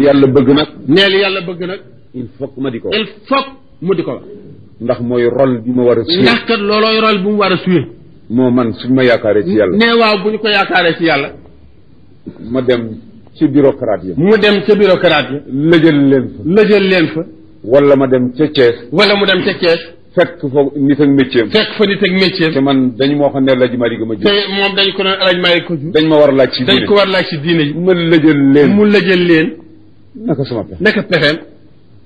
yàlla bëgg nag. nee li yàlla bëgg nag. il faut que ma di ko wax. il faut mu di ko wax. ndax mooy rôle bi ma war a suyee. ndax kat loolooy rôle bu mu war a suyee. moo man suñ ma yaakaaree ci yàlla. nee waaw bu ñu ko yaakaaree ci yàlla. ma dem ci bureaucrate yi. mu dem ca bureaucrate yi. lëjal leen fa. lëjal leen fa. wala ma dem ca Thiès. wala mu dem ca Thiès. fekk foofu nit ak métier am. fekk fa nit ak métier am. te man dañu ma waxoon ne Alaaji Maalik ma jur. te moom dañ ko doon Alaaji Maalik ko jur. dañ ma war a laaj ci diine dañ ko war a laaj ci diine yi. ma lëjal leen. mu lëjal leen. naka sama pexe. naka pexeem.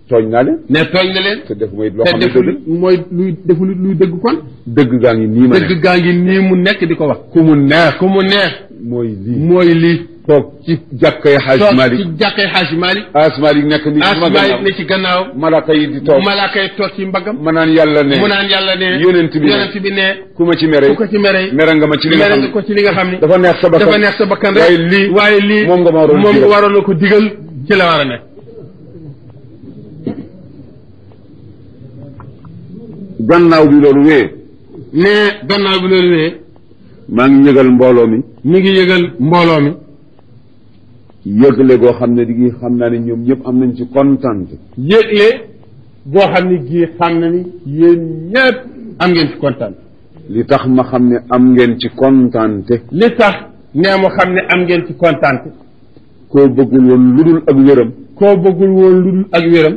tooñ naa leen. ne tooñ na leen. te defu may loo xam te ne deful mooy luy dëgg kon. dëgg gaa ngi nii ma ne. dëgg gaa ngi nii mu nekk di ko wax. ku mu neex. ku mu neex. mooy lii. mooy lii. toog ci jàkkay Xaaj Maalik. toog ci jàkkay Xaaj Maalik. Xaaj Maalik nekk nii ci ma gannaaw ne ci gannaaw. malaaka yi di toog. malaaka yi toog ci mbagam. ma naan yàlla ne. mu naan yàlla ne. yonent bi ne. ku ma ci mere. ku ko ci mere. mere nga ma ci li nga xam ne. ko ci li nga xam ne. dafa neex sa bakkan. dafa neex sa bakkan rek. waaye lii moom nga waroon a ko digal ci la war a nekk. gannaaw bi loolu wee. ne gannaaw bi loolu wee. maa ngi yëgal mbooloo mi. mi ngi yëgal mbooloo mi. yëgle goo xam ne di xam naa ne ñoom ñëpp am nañ ci kontaan. yëgle goo xam ne gii xam na ni yéen ñëpp am ngeen ci kontaan. li tax ma xam ne am ngeen ci kontaante. li tax nee mu xam ne am ngeen ci kontaante. koo bëggul woon lu dul ak wéram. koo bëggul woon lu dul ak wéram.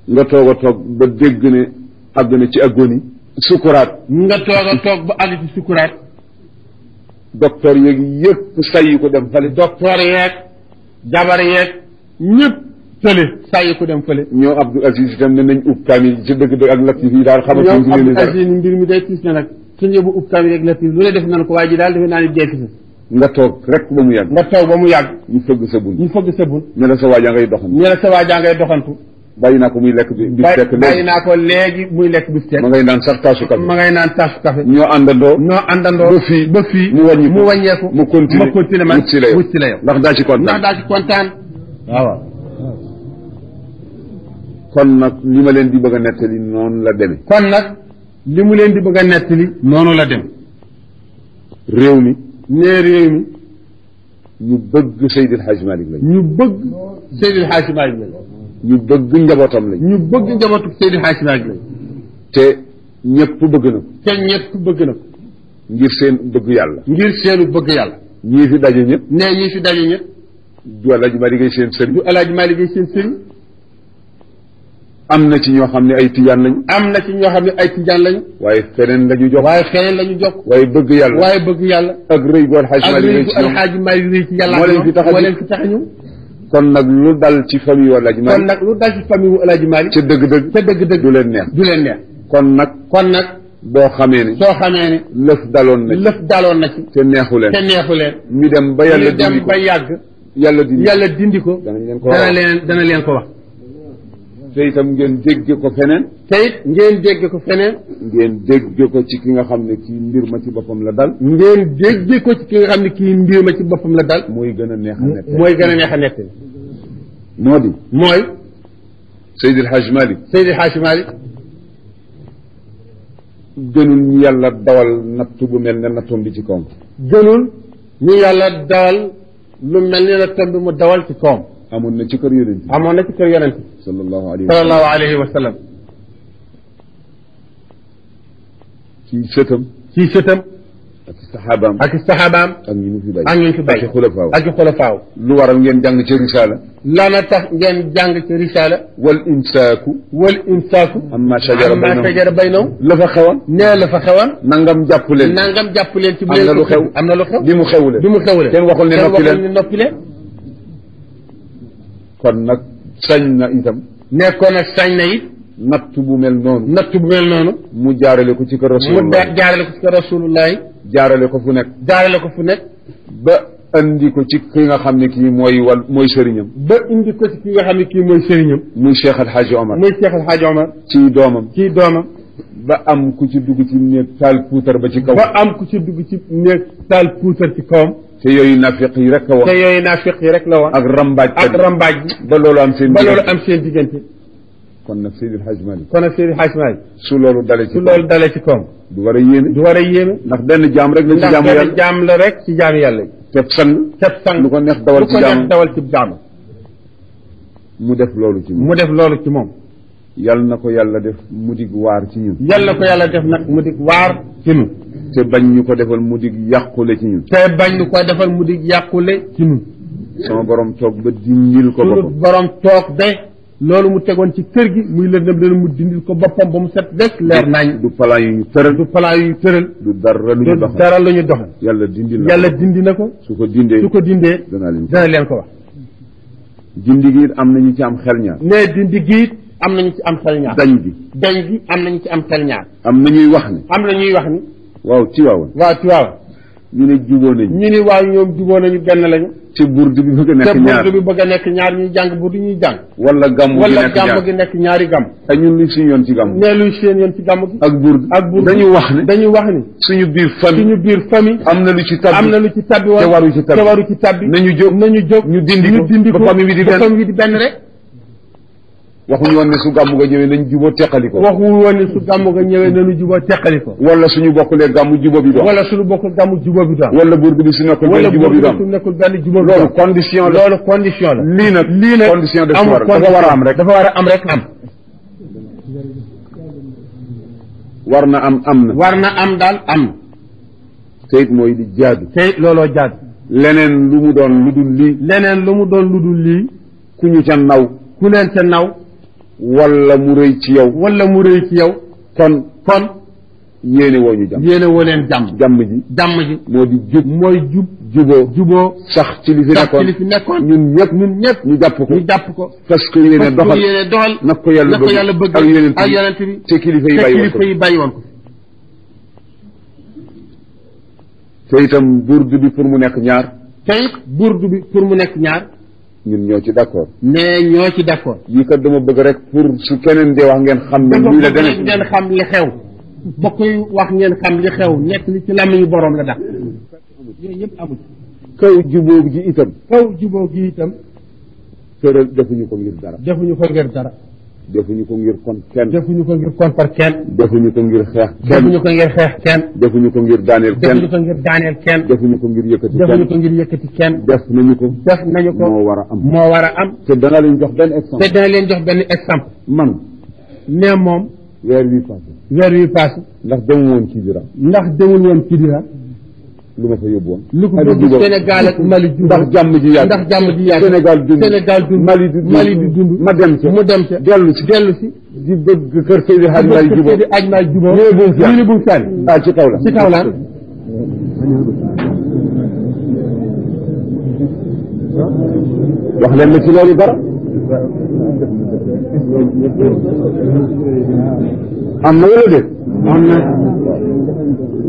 nga toog a toog ba dégg ne àgg na ci agonie. sukuraat. nga toog a toog ba àgg ci sukuraat. docteur yeeg yëpp sayyi ko dem fële. docteur yeeg jabar yeeg ñëpp fële sayyi ko dem fële. ñoo Abdou Aziz itam ne nañ ub kaamil ci dëgg-dëgg ak Latif yi daal xamatuñ. ñoom Abdou Aziz mbir mi day tiis na nag suñu yóbbu ub kaamil ak Latif lu ne def nañ ko waaye ji daal defe naa ni dekk sa. nga toog rek ba mu yàgg. nga toog ba mu yàgg. ñu fëgg sa bun. ñu fëgg sa bun. ne la sa waajaa ngay doxantu. ne la sa waajaa ngay doxantu. bàyyi naa ko muy lekk bi bifteek léegi. bàyyi naa ko léegi muy lekk bifteek. ma ngay naan sax taasu café. ma ngay naan taasu café. ñoo àndandoo. ba fii mu wàññeeku. mu continuer man wut si la yow. ndax daa ci kontaan. waaw. kon nag li ma leen di bëgg a nettali noonu la demee. kon nag li mu leen di bëgg a nettali noonu la dem. réew mi. nee réew mi. ñu bëgg Seydil Hadj Malick lañ. ñu bëgg Seydil Hadj Malick lañ. ñu bëgg njabootam lañ. ñu bëgg njabootu Seydil Hadj Malick lañ. te ñëpp bëgg na ko. te ñëpp bëgg na ko. ngir seen bëgg yàlla. ngir seenu bëgg yàlla. ñii fi daje ñëpp. nee ñii fi daje ñëpp. du El Hadj Malick seen sëriñ. du El Hadj Malick seen sëriñ. am na ci ñoo xam ne ay tijaan lañu. am na ci ñoo xam ne ay tijaan lañu. waaye feneen la ñu jox. waaye feneen la ñu jox. waaye bëgg yàlla. waaye bëgg yàlla. ak rëy bu El Hadj Malick ak rëy bu El Hadj Malick ci yàlla. moo leen fi tax a ñëw. kon nag lu dal ci famille wu El Hadj Malick. kon nag lu dal ci famille wu El Hadj Malick. ca dëgg-dëgg. ca dëgg-dëgg du leen neex. du leen neex. kon nag. boo xamee ne. soo xamee ne. lëf daloon na ci. lëf daloon na ci. te neexu leen. te neexu leen. ñu dem ba yàlla dindi ko. ñu dem ba yàgg. yàlla dindi ko. danañ leen ko wax dana leen ko wax. te itam ngeen dégg ko feneen. te it ngeen dégg ko feneen. ngeen dégg ko ci ki nga xam ne kii mbir ma ci boppam la dal. ngeen dégg ko ci ki nga xam ne kii mbir ma ci boppam la dal. mooy gën a neex a nett. mooy gën a neex a nett. moo di. mooy. Seydil Hadj Malick. Seydil Hadj Malick. gënul ñu yàlla dawal nattu bu mel ne nattoom bi ci kawam. gënul ñu yàlla dawal lu mel ne nattoom bi mu dawal ci kawam. amoon na ci kër yonent. amoon na ci kër yonent. sallallahu alayhi wa sallam. ci sëtam. ak saxaabaam. ak saxaabaam. ak ñu fi bay. ak ñu fi bay. ak xulafaaw. lu waral ngeen jàng ci risaala. lana tax ngeen jàng ci risaala. wal imsaaku. amma shajara baynahum. la fa xewoon. nee la fa xewoon. nangam jàpp leen. ci bu leen. am na lu xew. am na lu xew. bi mu xewle. kenn waxul ne noppi leen. kon nag sañ na itam. nekkoon nag sañ na it. natt bu mel noonu. mu jaarale ko ci kër Rasulullah. jaarale ko fu nekk. ba indi ko ci ki nga xam ne kii mooy sëriñam. muy Cheikh El Hadj Omar. ci doomam. ba am ku ci dugg ci néeg taal puutar ba ci kaw. te yooyu nafiq yi rek la woon. ak rambaaj bi. ba loolu am seen diggante. kon nag Seydil Hadj Malick. su loolu dalee ci kawam. du war a yéeme. ndax benn jaam rek la ci jaamu yàlla. ndax benn jaam la rek ci jaamu yàlla. teb sang. lu ko neex dawal ci jaam. mu def loolu ci moom mu def loolu ci moom yal na ko yàlla def mu dig waar ci ñun yal na ko yàlla def nag mu dig waar ci ñun te bañ ñu ko defal mu dig yàqule ci ñun te bañ ñu ko defal mu dig yàqule ci ñun sama borom toog ba dindil ko sunu boppam borom toog de loolu mu tegoon ci kër gi muy lëndëm leen mu dindil ko boppam ba mu set rek leer nañ du plan yu ñu tëral du plan yu tëral du dara lu ñu doxal dara lu ñu doxal yàlla dindil na yàlla dindi na ko su ko dindee dana leen ko wax dindi gi am nañu ci am xel ñaar ne dindi giit am nañu ci am xel ñaar dañ gi am nañu ci am xel ñaar am na ñuy wax ne am na ñuy wax ni waaw ci waaw ñu ne juboo nañu ñu ni waaw ñoom juboo nañu benn lañu ci burdu bi bëgg a nekk ñaar te burdu bi bëgg a nekk ñaar ñuy jàng burdu ñuy jàng wala gàmmu gi nekk ñaari gàmm te ñun luy suñu yoon ci gàmmu ne luy seen yoon ci gàmm gi ak burdu dañu wax ni suñu biir famille am na lu ci tabbi woon te waru ci tabbi nañu jóg ñu dindi ko ba famille bi di benn rek waxuñu woon ne su gàmmu ga ñëwee nañ juboo teqali ko waxuñu woon ne su gàmmu ga ñëwee nañu juboo teqali ko wala suñu bokkulee gàmmu juboo bi doon wala suñu bokkul gàmmu juboo bi doon wala burdu bi su nekkul benn juboo bi doon loolu condition la lii nag condition de dafa war a am rek war na am daal am te it mooy di jaadu te it looloo jaadu leneen lu mu doon lu dul lii ku ñu ca naw ku leen ca naw wala mu rëy ci yow kon yéene woo ñu leen jàmm ji moo di juboo sax ci li fi nekkoon ñun ñëpp ñu jàpp ko parce que yéene doxal nag ko yàlla bëgg ak yonent bi te kilifa yi bàyyi woon ko te itam burdu bi pour mu nekk ñaar ñun ñoo ci d'accord yii kat dama bëgg rek pour su keneen dee wax ngeen xam ne lii la demee ngeen xam li xew ba koy wax ngeen xam li xew nekk li ci làmmiñu boroom la dax yooyu yëpp amul kaw jubóo gi itam tëral defuñu ko ngir dara defuñu ko ngir kon kenn defuñu ko ngir kontar kenn defuñu ko ngir xeex kenn defuñu ko ngir daaneel kenn defuñu ko ngir yëkkati kenn def nañu ko moo war a am te dana leen jox benn exemple man ne moom weer wi passé ndax demul woon ci dira lu ma fa yóbbu woon lu ko yóbbu Sénégal ak Mali dund ndax jàmm ji yàgg Sénégal dund Mali di dund ma dem ca dellu si di bëgg kër Seydi Hadj Malick jubóo ñu ne bu mu fenn ci kaw la wax leen na ci loolu dara am na wala déet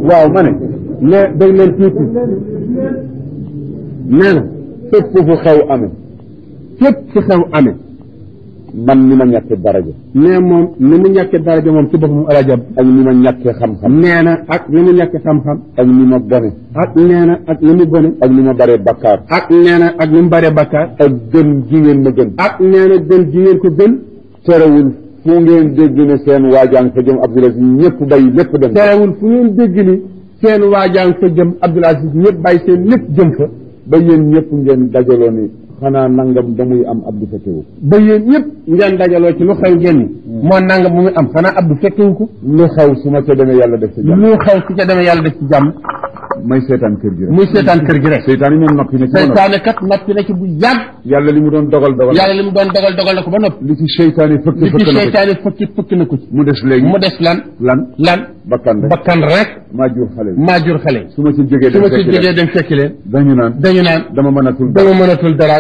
waaw ma ne dégg leen tuuti nee na fépp fu xew amee man ni ma ñàkkee daraja nee moom ni mu ñàkkee daraja moom ci boppam alajab ak ni ma ñàkkee xam-xam nee na ak ni mu ñàkkee xam-xam ak ni ma bone ak nee na ak ni mu bone ak ni ma baree bakkaar ak nee na ak ni mu baree bakkaar ak gën gi ngeen ma gën ak nee na gën gi ngeen ko gën terewul fu ngeen dégg ne seen waajaan fa jëm Abdoul Aziz ñëpp bay lépp dem terewul fu ngeen dégg ni seen waajaan fa jëm Abdoul Aziz ñëpp bàyyi seen lépp jëm fa ba yéen ñëpp ngeen dajaloo ni xanaa nangam ba muy am Abdou fekkewu ba yéen ñëpp ngeen dajaloo ci lu xew ngeen ni moo nangam bu muy am xanaa Abdou fekkewu ko lu xew su ma ca demee yàlla def ci jàmm may seetaan kër gi rek seytaan yi moom noppi na ci seytaane kat noppi na ci bu yàgg yàlla li mu doon dogal na ko ba noppi li ci seytaane fëkk na ko ci mu des léegi lan bakkan rek maa jur xale su ma ci jógee dem fekki leen dañu naan dama mënatul dara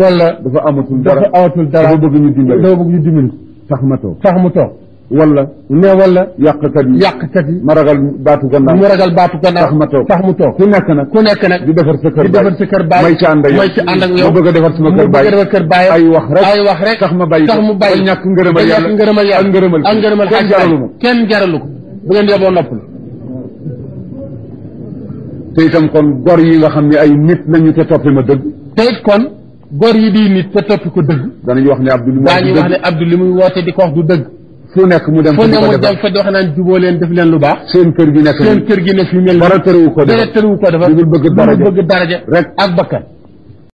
wala dafa amatul dara dafa bëgg ñu dimbali tax mu toog wala yàqkat yi ma ragal baatu gannaaw tax mu toog ku nekk nag di defar sa kër baay may ci ànd ak yow ma bëgg a defar sama kër baay ay wax rek tax mu bàyyi ba ñàkk ngërëmal yàlla ak ngërëmal kenn jaralu ko bu ngeen yeboo noppalu te itam kon gor yi nga xam ne ay nit lañu te toppi ma dëgg te it kon gor yi di nit te toppi ko dëgg danañu wax ne Abdou li muy woote di ko wax du dëgg fu nekk mu dem fa di wax naan juboo leen def leen lu baax seen kër gi ne fi mel dara tëriwu ko defar lu bëgg daraja rek ak bakkan